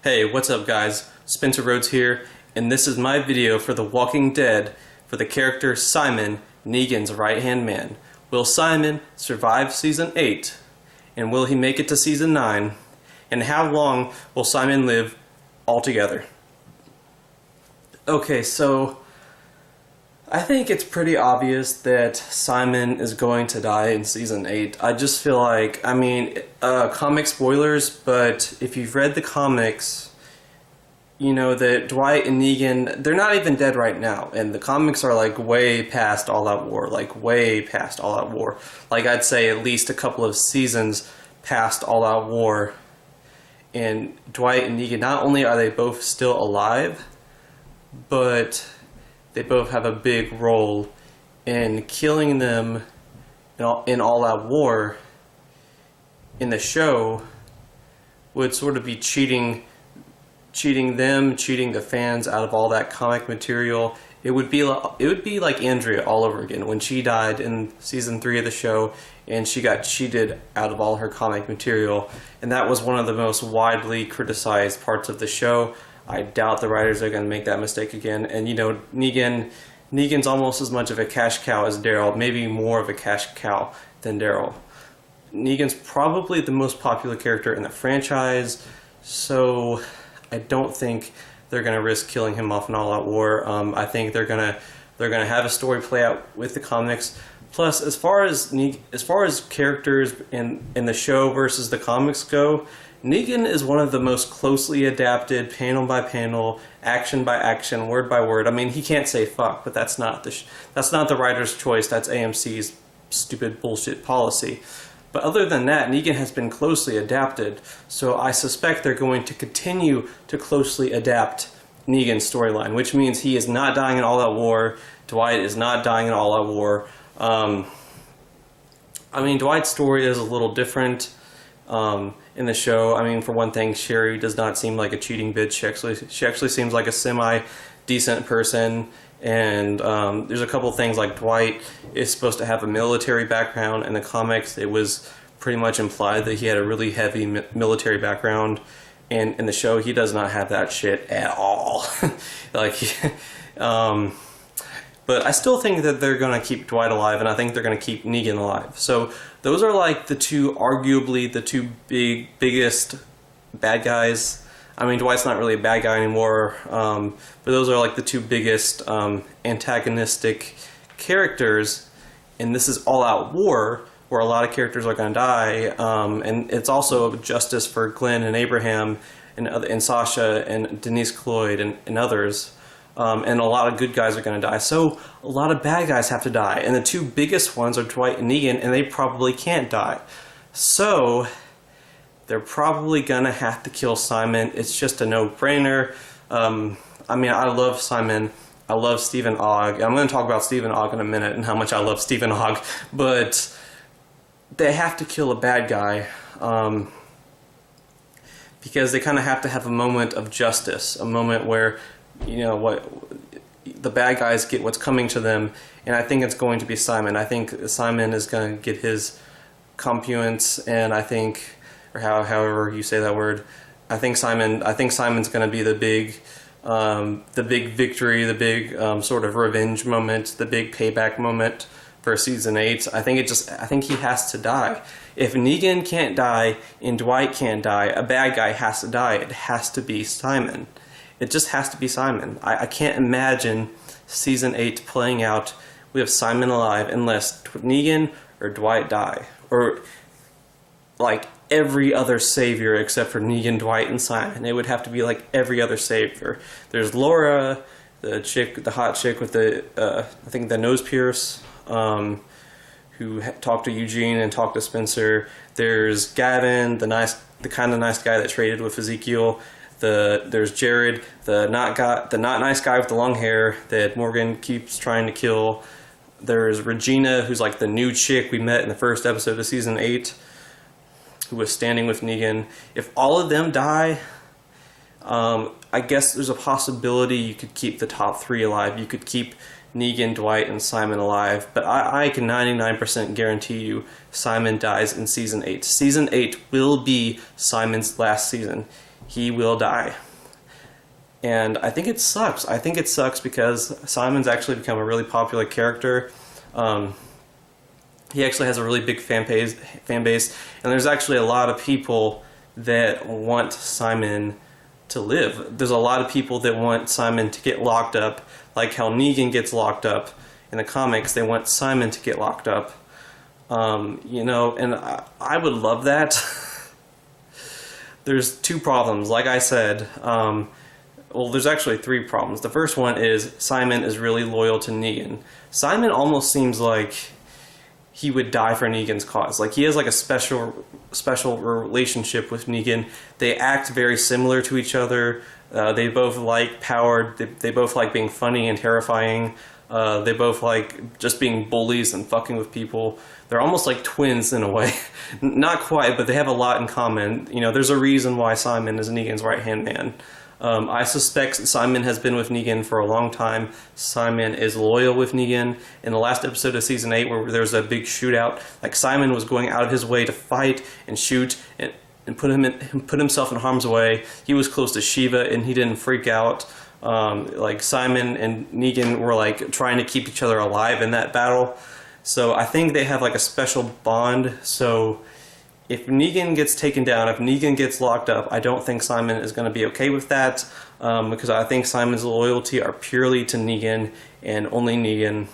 Hey, what's up guys? Spencer Rhodes here, and this is my video for The Walking Dead for the character Simon, Negan's right-hand man. Will Simon survive Season 8? And will he make it to Season 9? And how long will Simon live altogether? Okay, so I think it's pretty obvious that Simon is going to die in Season 8. I just feel like, comic spoilers, but if you've read the comics, you know that Dwight and Negan, they're not even dead right now, and the comics are like way past All Out War, Like I'd say at least a couple of seasons past All Out War. And Dwight and Negan, not only are they both still alive, but they both have a big role in killing them in All Out War. In the show would sort of be cheating the fans out of all that comic material. It would be like Andrea all over again when she died in Season 3 of the show, and she got cheated out of all her comic material, and that was one of the most widely criticized parts of the show. I doubt the writers are going to make that mistake again. And you know, Negan's almost as much of a cash cow as Daryl, maybe more of a cash cow than Daryl. Negan's probably the most popular character in the franchise, so I don't think they're going to risk killing him off in All Out War. I think they're gonna have a story play out with the comics. Plus, as far as characters in the show versus the comics go, Negan is one of the most closely adapted, panel by panel, action by action, word by word. I mean, he can't say fuck, but that's not the writer's choice. That's AMC's stupid bullshit policy. But other than that, Negan has been closely adapted, so I suspect they're going to continue to closely adapt Negan's storyline, which means he is not dying in All Out War. Dwight is not dying in All Out War. Dwight's story is a little different in the show. I mean, for one thing, Sherry does not seem like a cheating bitch. She actually seems like a semi-decent person. And there's a couple things, like Dwight is supposed to have a military background. In the comics, it was pretty much implied that he had a really heavy military background, and in the show he does not have that shit at all. But I still think that they're going to keep Dwight alive, and I think they're going to keep Negan alive. So those are like arguably the two biggest bad guys. I mean, Dwight's not really a bad guy anymore, but those are like the two biggest antagonistic characters, and this is All Out War, where a lot of characters are going to die, and it's also justice for Glenn and Abraham, and Sasha, and Denise Cloyd, and others, and a lot of good guys are going to die, so a lot of bad guys have to die, and the two biggest ones are Dwight and Negan, and they probably can't die. So they're probably gonna have to kill Simon. It's just a no-brainer. I love Simon. I love Stephen Ogg. I'm going to talk about Stephen Ogg in a minute and how much I love Stephen Ogg. But they have to kill a bad guy because they kind of have to have a moment of justice, a moment where, you know, the bad guys get what's coming to them. And I think it's going to be Simon. I think Simon is going to get his comeuppance, and I think, or however you say that word, I think Simon's going to be the big victory, the big sort of revenge moment, the big payback moment for Season 8. I think he has to die. If Negan can't die and Dwight can't die, a bad guy has to die. It has to be Simon. It just has to be Simon. I can't imagine Season 8 playing out with Simon alive unless Negan or Dwight die. Or like every other savior except for Negan, Dwight, and Simon. It would have to be like every other savior. There's Laura, the hot chick with I think the nose pierce, who talked to Eugene and talked to Spencer. There's Gavin, the kind of nice guy that traded with Ezekiel. There's Jared, the not nice guy with the long hair that Morgan keeps trying to kill. There's Regina, who's like the new chick we met in the first episode of Season 8, who was standing with Negan. If all of them die, I guess there's a possibility you could keep the top three alive. You could keep Negan, Dwight, and Simon alive, but I can 99% guarantee you Simon dies in Season 8. Season 8 will be Simon's last season. he will die. And I think it sucks. I think it sucks because Simon's actually become a really popular character. He actually has a really big fan base, and there's actually a lot of people that want Simon to live. There's a lot of people that want Simon to get locked up, like how Negan gets locked up in the comics. They want Simon to get locked up. You know, and I would love that. There's two problems. Like I said, well, there's actually three problems. The first one is Simon is really loyal to Negan. Simon almost seems like he would die for Negan's cause. Like, he has like a special relationship with Negan. They act very similar to each other. They both like power. They both like being funny and terrifying. They both like just being bullies and fucking with people. They're almost like twins in a way. Not quite, but they have a lot in common. You know, there's a reason why Simon is Negan's right-hand man. I suspect Simon has been with Negan for a long time. Simon is loyal with Negan. In the last episode of Season 8, where there was a big shootout, like, Simon was going out of his way to fight and shoot and put himself in harm's way. He was close to Shiva, and he didn't freak out. Like, Simon and Negan were, like, trying to keep each other alive in that battle. So I think they have, like, a special bond. So if Negan gets taken down, if Negan gets locked up, I don't think Simon is going to be okay with that, because I think Simon's loyalty are purely to Negan and only Negan.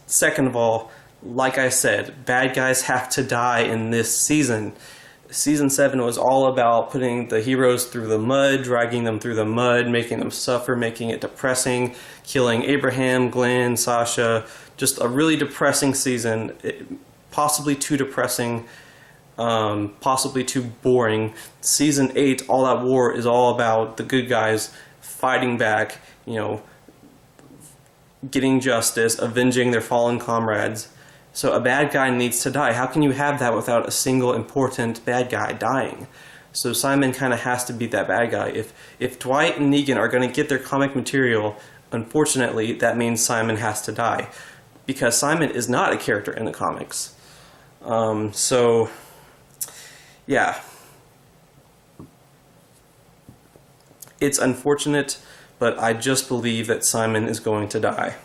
Second of all, like I said, bad guys have to die in this season. Season 7 was all about putting the heroes through the mud, dragging them through the mud, making them suffer, making it depressing, killing Abraham, Glenn, Sasha. Just a really depressing season. Possibly too depressing, possibly too boring. Season 8, All Out War, is all about the good guys fighting back, you know, getting justice, avenging their fallen comrades. So a bad guy needs to die. How can you have that without a single important bad guy dying? So Simon kind of has to be that bad guy. If Dwight and Negan are going to get their comic material, unfortunately, that means Simon has to die, because Simon is not a character in the comics. So, yeah. It's unfortunate, but I just believe that Simon is going to die.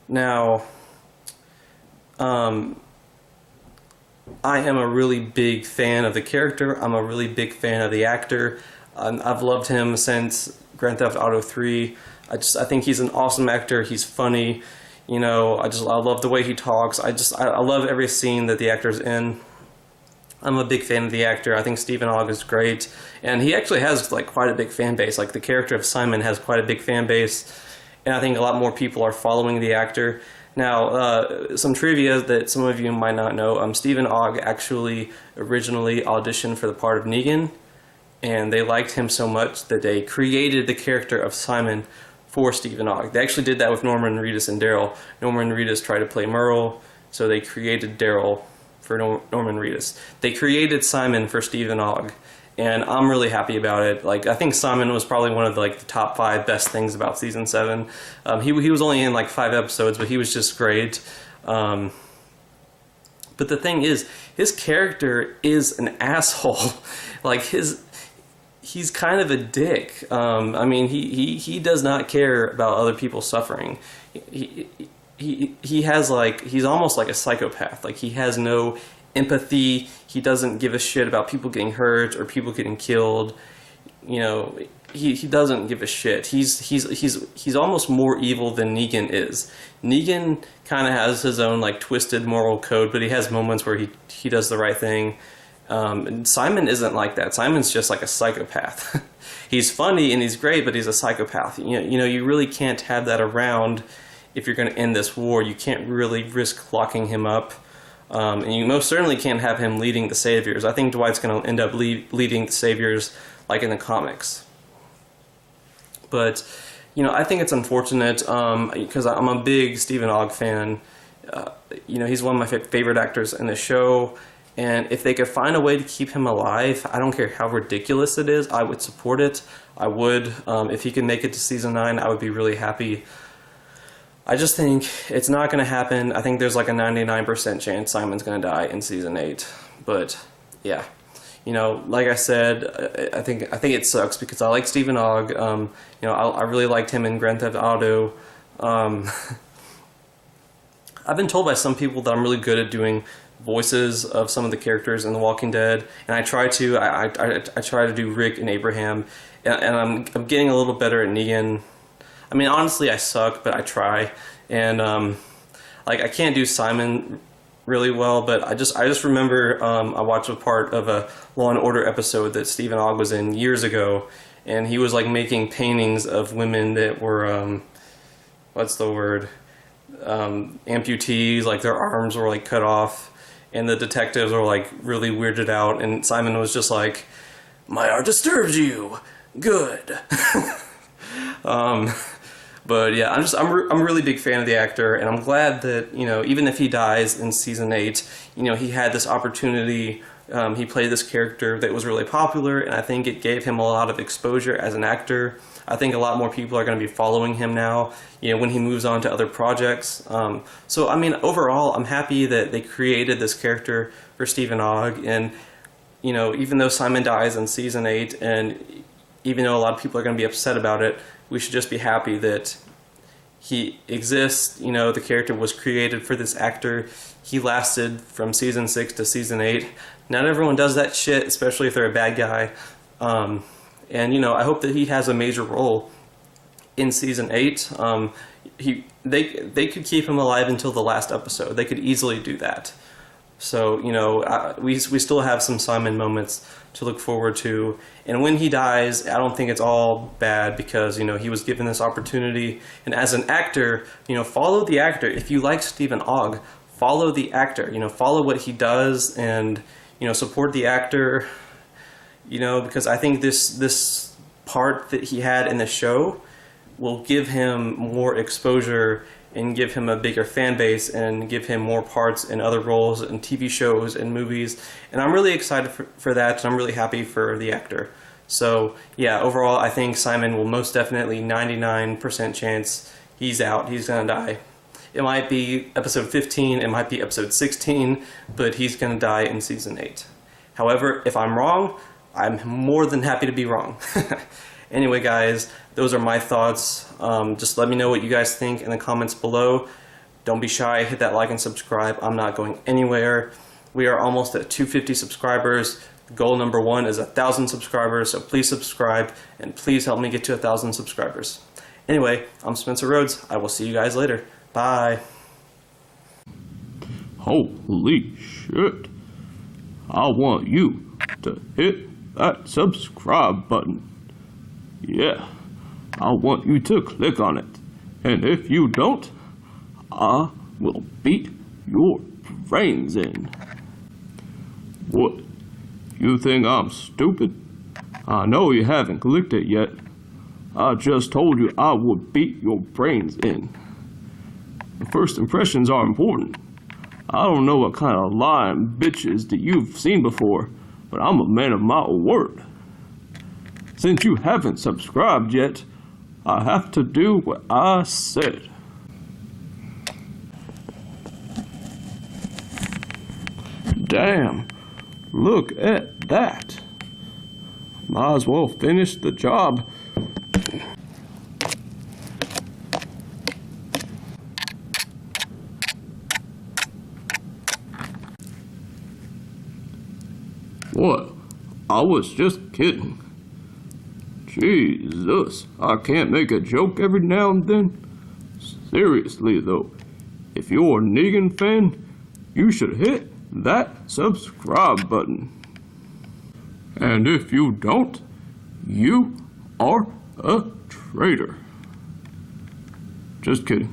Now, I am a really big fan of the character. I'm a really big fan of the actor. I've loved him since Grand Theft Auto 3. I think he's an awesome actor. He's funny. You know, I love the way he talks. I love every scene that the actor's in. I'm a big fan of the actor. I think Stephen Ogg is great. And he actually has, like, quite a big fan base. Like, the character of Simon has quite a big fan base. And I think a lot more people are following the actor. Now, some trivia that some of you might not know. Stephen Ogg actually originally auditioned for the part of Negan. And they liked him so much that they created the character of Simon for Stephen Ogg. They actually did that with Norman Reedus and Daryl. Norman Reedus tried to play Merle, so they created Daryl for Norman Reedus. They created Simon for Stephen Ogg, and I'm really happy about it. Like, I think Simon was probably one of the top 5 best things about Season 7. He was only in like 5 episodes, but he was just great. But the thing is, his character is an asshole. Like, he's kind of a dick. I mean, he does not care about other people suffering. He has, like, he's almost like a psychopath. Like, he has no empathy. He doesn't give a shit about people getting hurt or people getting killed. You know, he doesn't give a shit. He's almost more evil than Negan is. Negan kind of has his own, like, twisted moral code, but he has moments where he does the right thing. And Simon isn't like that. Simon's just like a psychopath. He's funny and he's great, but he's a psychopath. You know, you really can't have that around if you're going to end this war. You can't really risk locking him up. And you most certainly can't have him leading the Saviors. I think Dwight's going to end up leading the Saviors like in the comics. But, you know, I think it's unfortunate because I'm a big Stephen Ogg fan. You know, he's one of my favorite actors in the show. And if they could find a way to keep him alive, I don't care how ridiculous it is, I would support it. I would. If he could make it to Season 9, I would be really happy. I just think it's not going to happen. I think there's like a 99% chance Simon's going to die in season 8. But yeah, you know, like I said, I think it sucks because I like Stephen Ogg. You know, I really liked him in Grand Theft Auto. I've been told by some people that I'm really good at doing voices of some of the characters in The Walking Dead, and I try to. I try to do Rick and Abraham, and I'm getting a little better at Negan. I mean, honestly, I suck, but I try. And like, I can't do Simon really well, but I just remember I watched a part of a Law and Order episode that Stephen Ogg was in years ago, and he was like making paintings of women that were what's the word, amputees, like their arms were like cut off, and the detectives were like really weirded out, and Simon was just like, "My art disturbs you, good." But yeah, I'm a really big fan of the actor, and I'm glad that, you know, even if he dies in season 8, you know, he had this opportunity. He played this character that was really popular, and I think it gave him a lot of exposure as an actor. I think a lot more people are going to be following him now, you know, when he moves on to other projects. So I mean, overall, I'm happy that they created this character for Stephen Ogg, and you know, even though Simon dies in season 8, and even though a lot of people are going to be upset about it, we should just be happy that he exists. You know, the character was created for this actor. He lasted from season 6 to season 8. Not everyone does that shit, especially if they're a bad guy. And, you know, I hope that he has a major role in season 8. They could keep him alive until the last episode. They could easily do that. So, you know, we still have some Simon moments to look forward to. And when he dies, I don't think it's all bad because, you know, he was given this opportunity. And as an actor, you know, follow the actor. If you like Stephen Ogg, follow the actor. You know, follow what he does and, you know, support the actor. You know, because I think this part that he had in the show will give him more exposure and give him a bigger fan base and give him more parts in other roles in TV shows and movies. And I'm really excited for that, and I'm really happy for the actor. So, yeah, overall, I think Simon will most definitely, 99% chance, he's out, he's gonna die. It might be episode 15, it might be episode 16, but he's gonna die in season 8. However, if I'm wrong, I'm more than happy to be wrong. Anyway, guys, those are my thoughts. Just let me know what you guys think in the comments below. Don't be shy, hit that like and subscribe. I'm not going anywhere. We are almost at 250 subscribers. Goal number 1 is 1,000 subscribers, so please subscribe, and please help me get to 1,000 subscribers. Anyway, I'm Spencer Rhodes. I will see you guys later. Bye. Holy shit. I want you to hit that subscribe button. Yeah, I want you to click on it. And if you don't, I will beat your brains in. What? You think I'm stupid? I know you haven't clicked it yet. I just told you I would beat your brains in. First impressions are important. I don't know what kind of lying bitches that you've seen before, but I'm a man of my word. Since you haven't subscribed yet, I have to do what I said. Damn, look at that. Might as well finish the job. What? I was just kidding. Jesus, I can't make a joke every now and then. Seriously though, if you're a Negan fan, you should hit that subscribe button. And if you don't, you are a traitor. Just kidding.